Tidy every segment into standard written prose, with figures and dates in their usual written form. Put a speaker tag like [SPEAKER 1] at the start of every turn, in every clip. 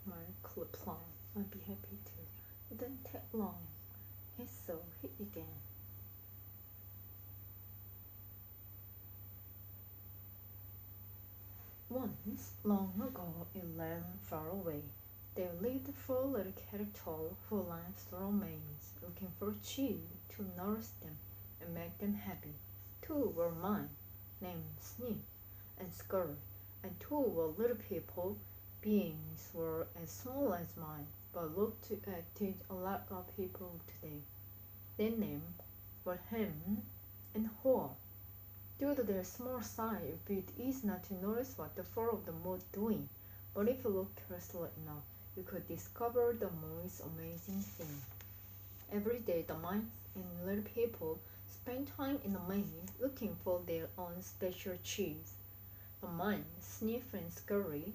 [SPEAKER 1] My reply. I'd be happy to. It didn't take long. He saw it again. Once, long ago, in land far away, there lived four little characters who lived through maze, looking for cheese to nourish them and make them happy. Two were mine, named Sniff and Scurry, and two were little people. Beings were as small as mine, but looked to acted a lot of people today. Their names were Ham and Hoa. Due to their small size, it would be easy not to notice what the four of them were doing, but if you looked closely enough, you could discover the most amazing thing. Every day, the mice and little people spent time in the maze looking for their own special cheese. The mice, Sniff and Scurry,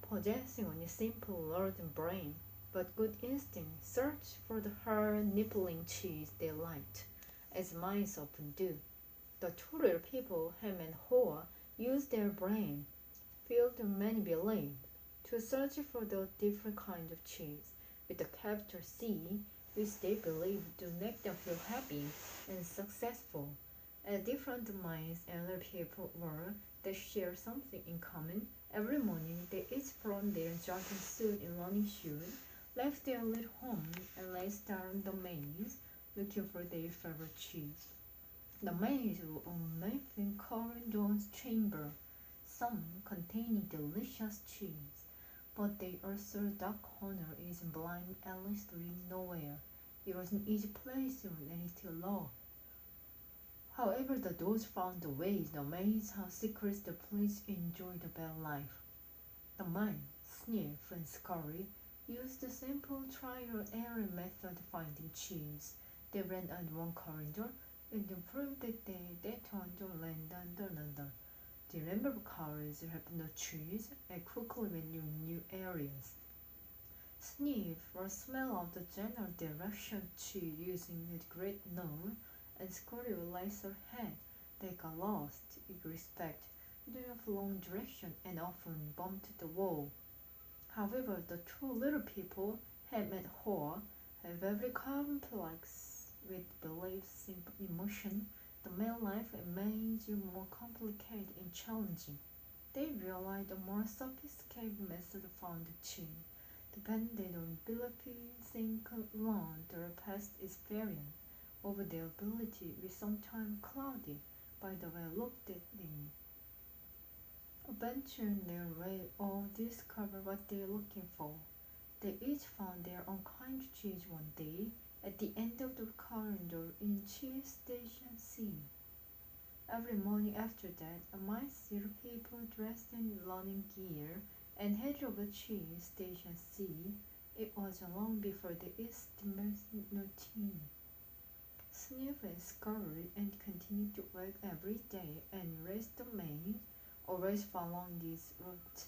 [SPEAKER 1] possessing only simple learned brain, but good instinct, searched for the hard, nibbling cheese they liked, as mice often do. The two little people, Ham and Hoa, used their brain, filled with many beliefs, to search for the different kinds of cheese, with the capital C, which they believed to make them feel happy and successful. As different mice and little people were, they shared something in common. Every morning, they each put on their jogging suit and running shoes, left their little home, and raced down the maze, looking for their favorite cheese. The maze was made in Corridor's chamber, some containing delicious cheese, but they also dark corner is blind Alice leading nowhere. It was an easy place to anything low. However, the doors found the ways. The maze how secrets the police enjoy the bad life. The mice, Sniff and Scurry, used the simple trial-error method finding cheese. They ran on one corridor and proved that they turned the land under another. The remember courage helped the trees and quickly went to new areas. Sniff was smell of the general direction to using with great nose, and Scurry realized her head. They got lost in respect, doing a long direction and often bumped the wall. However, the two little people, Ham and Hoa, have very complex with beliefs, simple emotion. The male life made you more complicated and challenging. They realized a more sophisticated method found cheese, depended on ability, think, learn their past experience over their ability, was sometimes clouded by the way looked at them. Eventually, their way all discover what they're looking for. They each found their own kind of cheese one day at the end of the corridor in Cheese Station C. Every morning after that, a mice little people dressed in running gear and headed over Cheese Station C. It was long before the estimated routine. Sniff and Scurry and continued to work every day and race the maze, always following this route.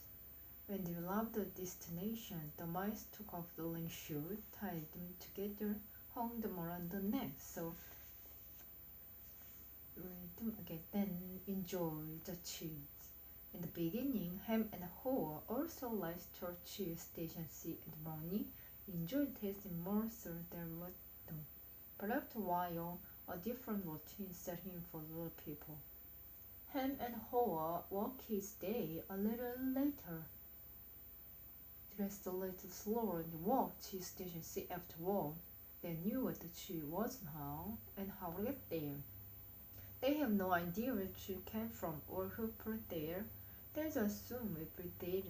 [SPEAKER 1] When they arrived at the destination, the mice took off the link shoes, tied them together, hung them around the neck, so then enjoy the cheese. In the beginning, Ham and Hoa also liked to Cheese Station C and Brownie, enjoyed tasting more salt than with them. But after a while, a different routine set in for little people. Ham and Hoa woke each day a little later, dressed a little slower and walked to Station C afterward. They knew what the tree was now and how to get there. They have no idea where the tree came from or who put it there. They just assume it would be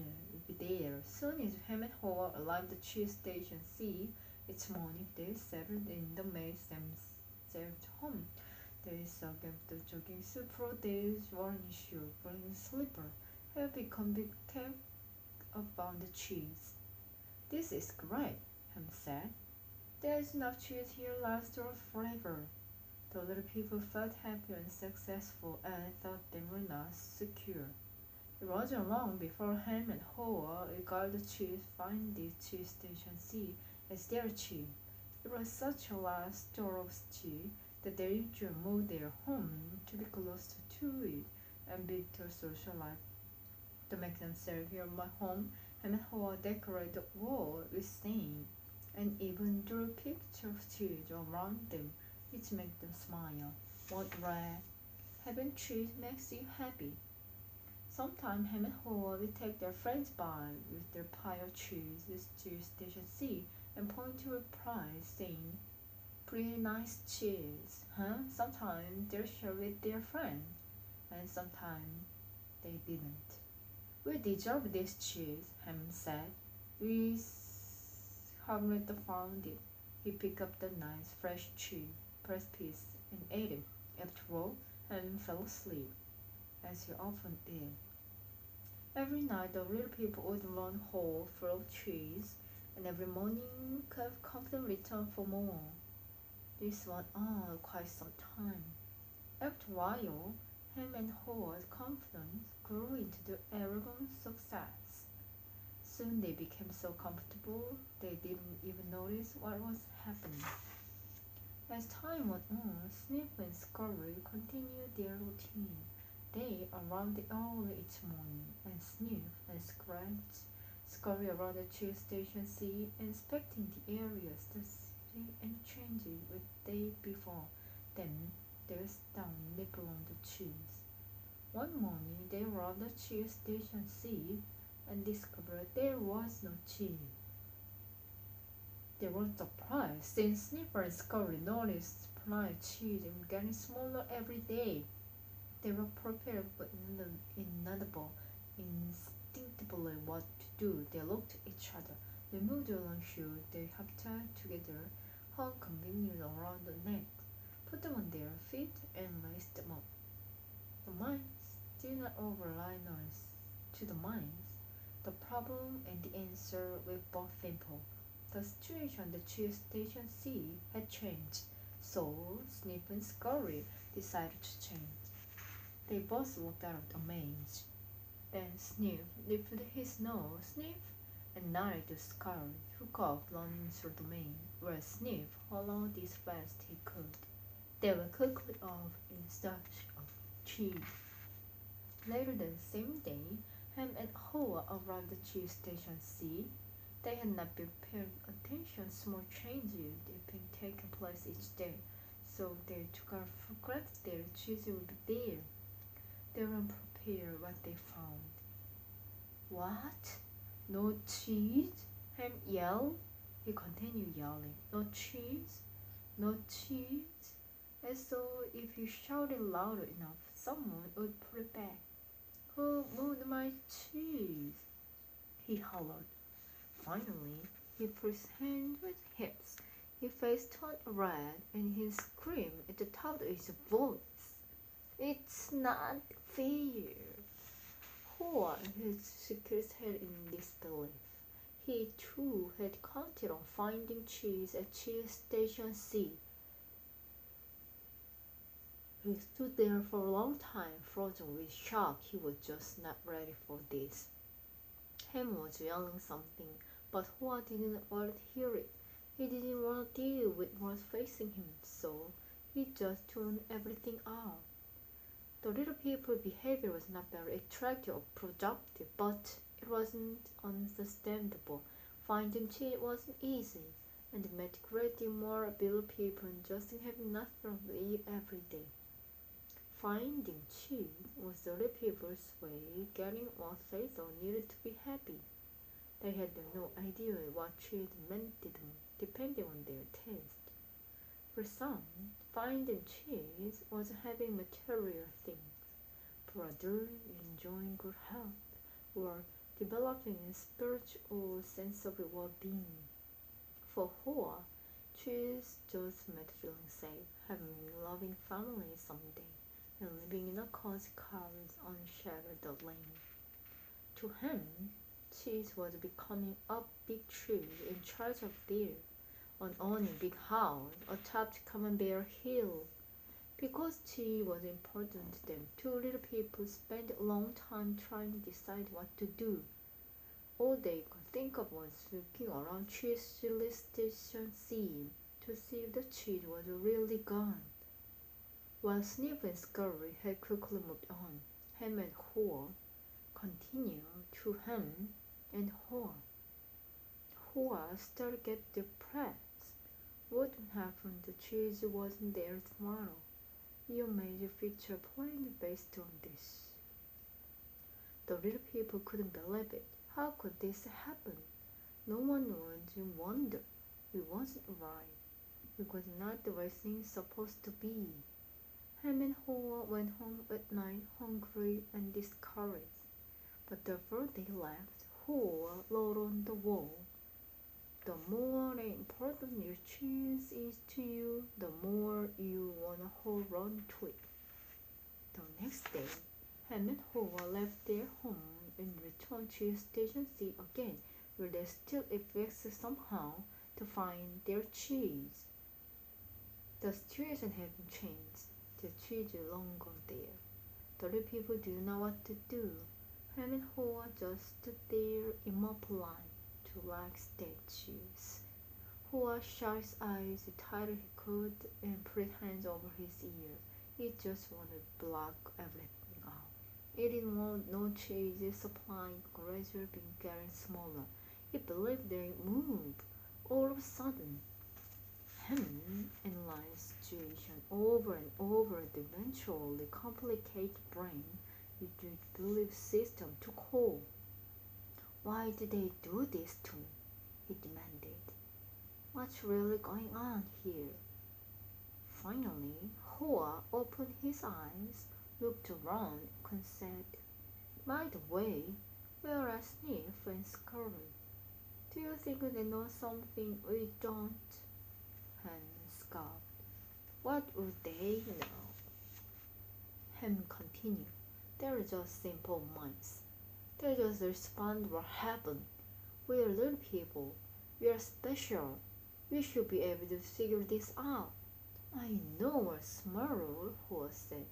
[SPEAKER 1] there. Soon as Ham and Hoa arrived at Cheese Station C, each morning they settled in the maze themselves home. They sucked up the jogging suit for days, wearing shoes, wearing slipper, have become big care about the cheese. This is great, Ham said. There's enough cheese here to last forever. The little people felt happy and successful and thought they were not secure. It wasn't long before Ham and Hoa regarded the cheese find the Cheese Station C as their cheese. It was such a large store of cheese that they usually moved their home to be close to it and built a social life To make themselves feel my home, Ham and Hoa decorate the wall with sand and even drew pictures of trees around them, which make them smile. What red? Having trees makes you happy. Sometimes Ham and Hoa will take their friends by with their pile of trees to Station C and point to a prize, saying, "Pretty nice cheese, huh?" Sometimes they'll share with their friends, and sometimes they didn't. "We deserve this cheese," Ham said. "We Hamlet found it." He picked up the nice fresh cheese, pressed piece, and ate it. After all, Ham fell asleep, as he often did. Every night the little people would run home full of cheese, and every morning come to return for more. This went on quite some time. After a while, Ham and Ho's confidence grew into the arrogant success. Soon they became so comfortable they didn't even notice what was happening. As time went on, Sniff and Scurry continued their routine. They arrived early each morning, and Sniff and scurry around the cheese station C, inspecting the areas to see any changes with the day before. Then they sat down and nibble on the cheese. One morning they were on the cheese station C and discovered there was no cheese. They were surprised since Sniffer and Scurry noticed supply cheese and getting smaller every day. They were prepared but inaudible, instinctively what to do. They looked at each other. They moved along shoes. They hopped together, hung convenient around the neck, put them on their feet, and laced them up. The minds did not overlie noise. To the minds, the problem and the answer were both simple. The situation at the cheese station C had changed, so Snip and Scurry decided to change. They both walked out of the maze. Then Snip lifted his nose, sniff, and nodded to Scurry, who coughed running through the maze, where Snip followed as fast he could. They were quickly off in search of cheese. Later that same day, Ham and Hoa arrived at cheese station C. They had not been paying attention to small changes that had been taking place each day, so they took out for granted that cheese would be there. They were unprepared what they found. "What? No cheese?" Ham yelled. He continued yelling. "No cheese? No cheese?" As though if he shouted loud enough, someone would put it back. "Who moved my cheese?" he hollered. Finally, he put his hands with hips. His face turned red, and he screamed at the top of his voice, "It's not fair!" Hoa had shook his head in disbelief. He too had counted on finding cheese at cheese station C. He stood there for a long time, frozen with shock. He was just not ready for this. Ham was yelling something, but Hoa didn't want to hear it. He didn't want to deal with what was facing him, so he just tuned everything out. The little people's behavior was not very attractive or productive, but it wasn't understandable. Finding cheese wasn't easy, and it meant creating more little people and just having nothing to eat every day. Finding cheese was the little people's way of getting what they thought needed to be happy. They had no idea what cheese meant to them, depending on their taste. For some, finding cheese was having material things. For others, enjoying good health or developing a spiritual sense of well-being. For Hoa, cheese just meant feeling safe, having a loving family someday, and living in a cozy house on shadowed lane. To him, cheese was becoming a big tree in charge of their on owning a big house atop Camembert Hill. Because cheese was important to them, two little people spent a long time trying to decide what to do. All they could think of was looking around cheese station C to see if the cheese was really gone. While Snip and Scurry had quickly moved on, Ham and Hoa continued to hem and haw. Hoa started to get depressed. What would happen if the cheese wasn't there tomorrow? You made your future plan based on this. The little people couldn't believe it. How could this happen? No one would wonder. It wasn't right. It was not the way things supposed to be. Ham and Hoa went home at night hungry and discouraged. But before they left, Hoa wrote on the wall, "The more important your cheese is to you, the more you wanna hold on to it." The next day, Ham and Hoa left their home and returned to Station C again, where they still expected somehow to find their cheese. The situation hadn't changed. The cheese is long gone there. The little people didn't know what to do. Ham and Hoa just stood there immobilized, like statues. Hoa shut his eyes as tight as he could and put his hands over his ears. He just wanted to block everything out. He didn't want no cheese supply gradually being getting smaller. He believed they moved. All of a sudden, Ham analyzed the situation over and over. The eventually complicated brain, his belief system took hold. "Why did they do this to me?" he demanded. "What's really going on here?" Finally, Hoa opened his eyes, looked around, and said, "By the way, where are Sniff and Scurry? Do you think they know something we don't?" Ham scoffed. "What would they know?" Ham continued, "They're just simple minds. They just respond to what happened. We're little people. We're special. We should be able to figure this out." "I know we're smarter," Hoa said.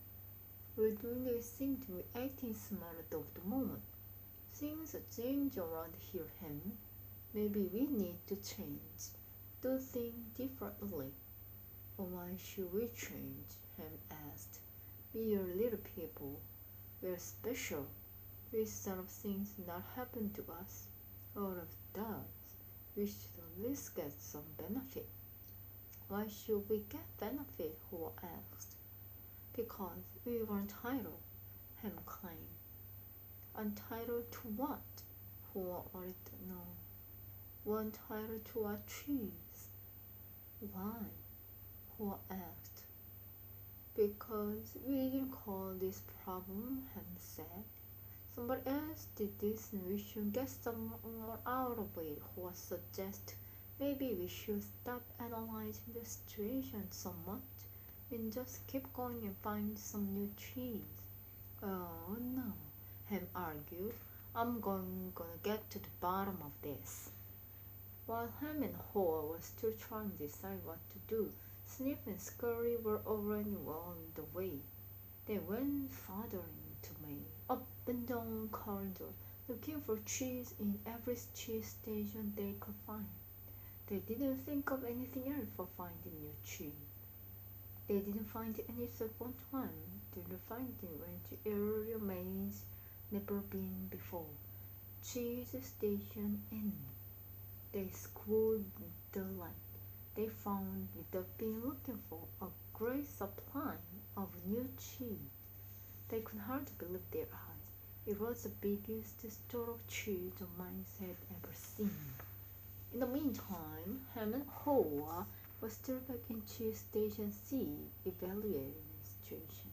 [SPEAKER 1] "We really seem to be acting smart at the moment. Things change around here, Ham. Maybe we need to change. Do things differently." "Why should we change?" Ham asked. "We are little people. We're special. We sort of things not happen to us. Or if it does, we should at least get some benefit." "Why should we get benefit?" Hoa asked. "Because we were entitled," Ham claimed. "Entitled to what?" Hoa wanted to know. "We're entitled to our cheese." "Why?" Hoa asked. "Because we didn't cause this problem," Ham said. "Somebody else did this and we should get some more out of it," Hoa suggested. "Maybe we should stop analyzing the situation so much and just keep going and find some new cheese." "Oh no," Ham argued. "I'm gonna get to the bottom of this." While Ham and Hoa were still trying to decide what to do, Sniff and Scurry were already well on the way. They went farther into Maine, up and down corridors, looking for cheese in every cheese station they could find. They didn't think of anything else for finding new cheese. They didn't find any except one time. They finally went to area Maine's never been before. Cheese Station Inn. They screwed the light. They found what they'd been looking for, a great supply of new cheese. They could hardly believe their eyes. It was the biggest store of cheese the minds had ever seen. In the meantime, Ham and Hoa was still back in Cheese Station C, evaluating the situation.